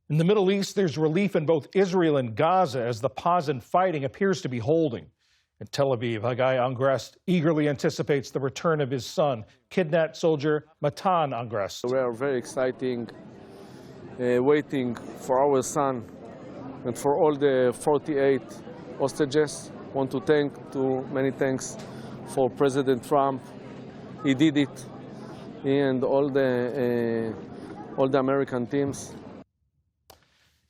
In the Middle East, there's relief in both Israel and Gaza as the pause in fighting appears to be holding. In Tel Aviv, Haggai Angrest eagerly anticipates the return of his son, kidnapped soldier Matan Angrest. We are very exciting, waiting for our son and for all the 48 hostages. Want to many thanks for President Trump. He did it, and all the American teams.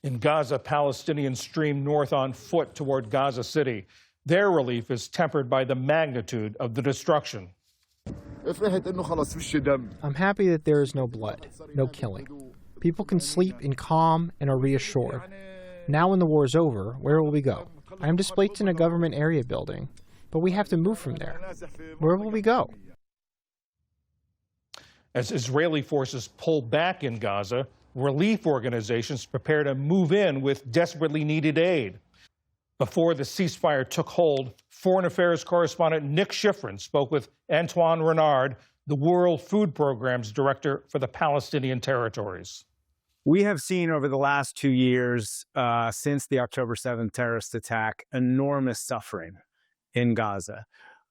In Gaza, Palestinians stream north on foot toward Gaza City. Their relief is tempered by the magnitude of the destruction. I'm happy that there is no blood, no killing. People can sleep in calm and are reassured. Now when the war is over, where will we go? I am displaced in a government area building, but we have to move from there. Where will we go? As Israeli forces pull back in Gaza, relief organizations prepare to move in with desperately needed aid. Before the ceasefire took hold, Foreign Affairs correspondent Nick Schifrin spoke with Antoine Renard, the World Food Programme's director for the Palestinian territories. We have seen over the last 2 years, since the October 7th terrorist attack, enormous suffering in Gaza.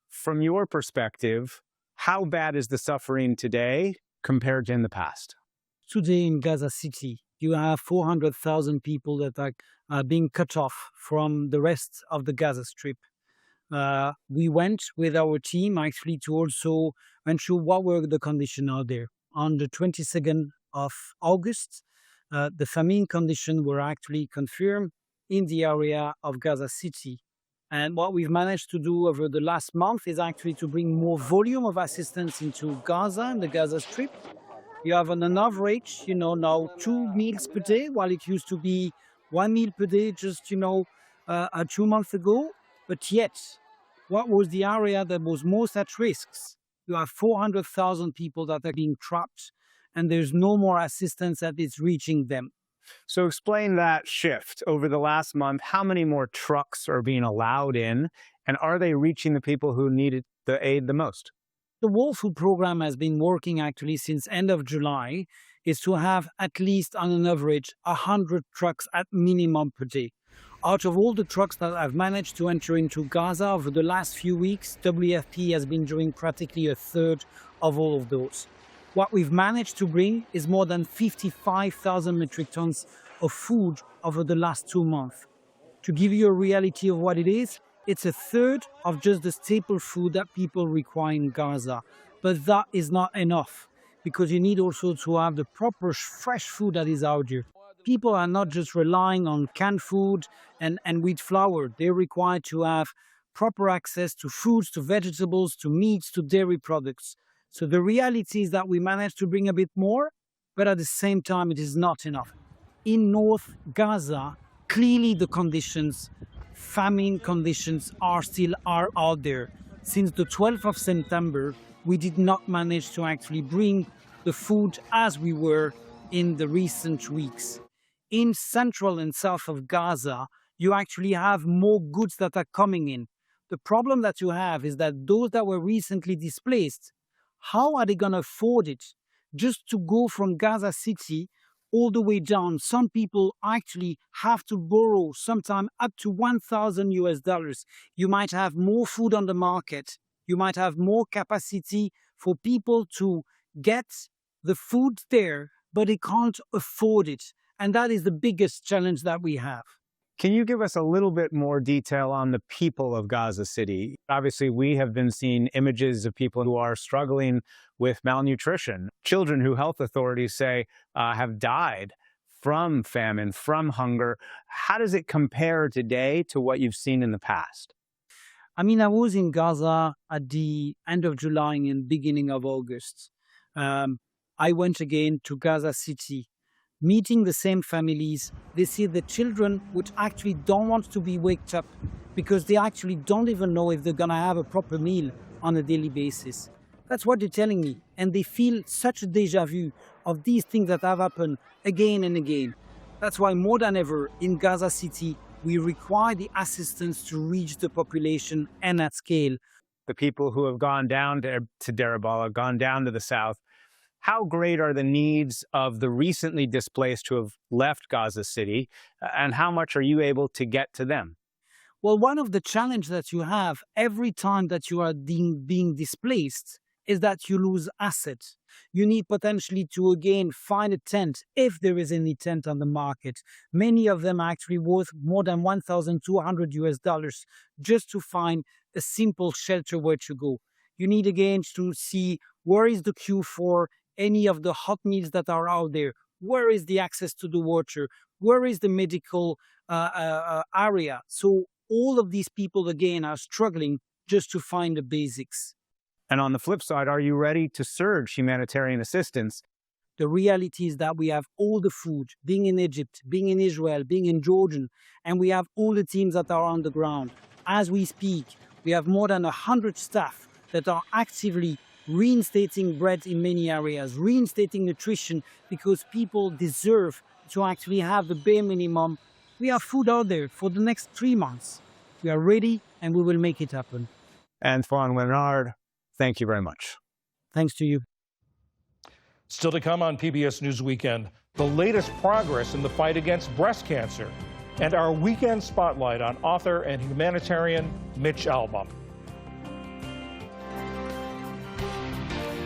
From your perspective, how bad is the suffering today compared to in the past? Today in Gaza City, you have 400,000 people that are being cut off from the rest of the Gaza Strip. We went with our team actually to also ensure what were the conditions out there. On the 22nd of August, the famine conditions were actually confirmed in the area of Gaza City. And what we've managed to do over the last month is actually to bring more volume of assistance into Gaza and the Gaza Strip. You have on an average, now 2 meals per day, while it used to be 1 meal per day just, 2 months ago. But yet, what was the area that was most at risk? You have 400,000 people that are being trapped, and there's no more assistance that is reaching them. So explain that shift. Over the last month, how many more trucks are being allowed in, and are they reaching the people who needed the aid the most? The World Food Programme has been working actually since end of July, is to have at least on an average 100 trucks at minimum per day. Out of all the trucks that have managed to enter into Gaza over the last few weeks, WFP has been doing practically a third of all of those. What we've managed to bring is more than 55,000 metric tons of food over the last 2 months. To give you a reality of what it is, it's a third of just the staple food that people require in Gaza. But that is not enough, because you need also to have the proper fresh food that is out there. People are not just relying on canned food and wheat flour. They're required to have proper access to fruits, to vegetables, to meats, to dairy products. So the reality is that we managed to bring a bit more, but at the same time, it is not enough. In North Gaza, clearly the conditions, famine conditions are out there. Since the 12th of September, we did not manage to actually bring the food as we were in the recent weeks. In central and south of Gaza, you actually have more goods that are coming in. The problem that you have is that those that were recently displaced, how are they going to afford it? Just to go from Gaza City all the way down, some people actually have to borrow sometimes up to $1,000. You might have more food on the market. You might have more capacity for people to get the food there, but they can't afford it. And that is the biggest challenge that we have. Can you give us a little bit more detail on the people of Gaza City? Obviously, we have been seeing images of people who are struggling with malnutrition, children who health authorities say have died from famine, from hunger. How does it compare today to what you've seen in the past? I mean, I was in Gaza at the end of July and beginning of August. I went again to Gaza City, meeting the same families. They see the children which actually don't want to be waked up because they actually don't even know if they're going to have a proper meal on a daily basis. That's what they're telling me. And they feel such a deja vu of these things that have happened again and again. That's why more than ever in Gaza City, we require the assistance to reach the population and at scale. The people who have gone down to Deir al-Balah, gone down to the south, How great are the needs of the recently displaced who have left Gaza City, and how much are you able to get to them? Well, one of the challenges that you have every time that you are being displaced is that you lose assets. You need potentially to again find a tent if there is any tent on the market. Many of them are actually worth more than $1,200 just to find a simple shelter where to go. You need again to see where is the queue for any of the hot meals that are out there. Where is the access to the water? Where is the medical area? So all of these people again are struggling just to find the basics. And on the flip side, are you ready to surge humanitarian assistance? The reality is that we have all the food, being in Egypt, being in Israel, being in Jordan, and we have all the teams that are on the ground. As we speak, we have more than 100 staff that are actively reinstating bread in many areas, reinstating nutrition, because people deserve to actually have the bare minimum. We have food out there for the next 3 months. We are ready and we will make it happen. Antoine Léonard, thank you very much. Thanks to you. Still to come on PBS News Weekend, the latest progress in the fight against breast cancer, and our weekend spotlight on author and humanitarian Mitch Albom.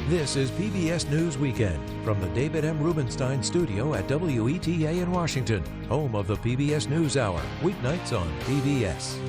This is PBS News Weekend from the David M. Rubenstein studio at WETA in Washington, home of the PBS NewsHour, weeknights on PBS.